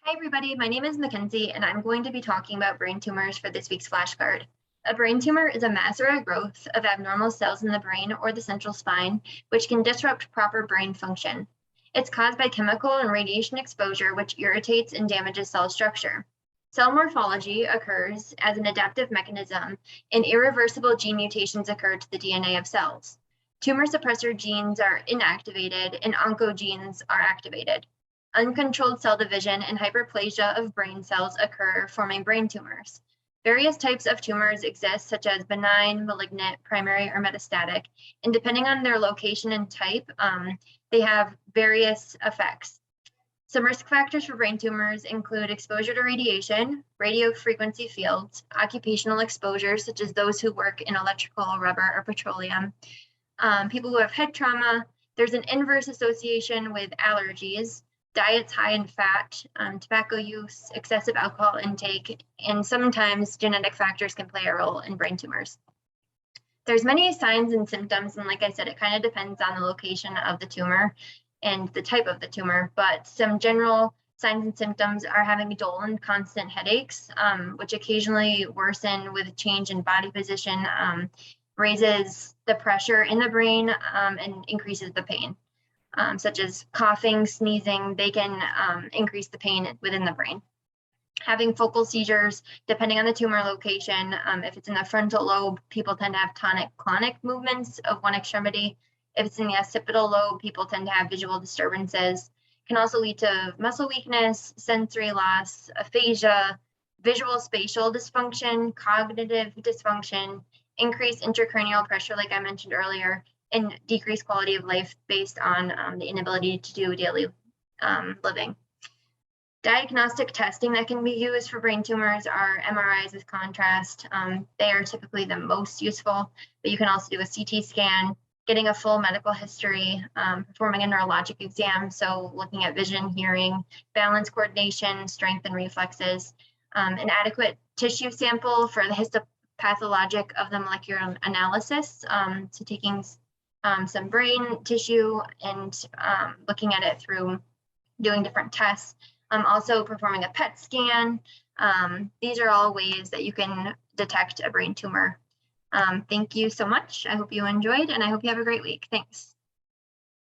Hi everybody, my name is Mackenzie and I'm going to be talking about brain tumors for this week's flashcard. A brain tumor is a mass or a growth of abnormal cells in the brain or the central spine, which can disrupt proper brain function. It's caused by chemical and radiation exposure, which irritates and damages cell structure. Cell morphology occurs as an adaptive mechanism, and irreversible gene mutations occur to the DNA of cells. Tumor suppressor genes are inactivated and oncogenes are activated. Uncontrolled cell division and hyperplasia of brain cells occur, forming brain tumors. Various types of tumors exist, such as benign, malignant, primary, or metastatic, and depending on their location and type, they have various effects. Some risk factors for brain tumors include exposure to radiation, radio frequency fields, occupational exposures, such as those who work in electrical, rubber, or petroleum, people who have head trauma. There's an inverse association with allergies, diets high in fat, tobacco use, excessive alcohol intake, and sometimes genetic factors can play a role in brain tumors. There's many signs and symptoms, and like I said, it kind of depends on the location of the tumor and the type of the tumor, but some general signs and symptoms are having dull and constant headaches, which occasionally worsen with change in body position, raises the pressure in the brain, and increases the pain. Such as coughing, sneezing, they can increase the pain within the brain. Having focal seizures, depending on the tumor location, if it's in the frontal lobe, people tend to have tonic-clonic movements of one extremity. If it's in the occipital lobe, people tend to have visual disturbances. It can also lead to muscle weakness, sensory loss, aphasia, visual spatial dysfunction, cognitive dysfunction, increased intracranial pressure, like I mentioned earlier, and decreased quality of life based on the inability to do daily living. Diagnostic testing that can be used for brain tumors are MRIs with contrast. They are typically the most useful, but you can also do a CT scan, getting a full medical history, performing a neurologic exam, so looking at vision, hearing, balance, coordination, strength, and reflexes, an adequate tissue sample for the histopathologic of the molecular analysis, so taking some brain tissue and looking at it through doing different tests. Also performing a PET scan. These are all ways that you can detect a brain tumor. Thank you so much. I hope you enjoyed, and I hope you have a great week. Thanks.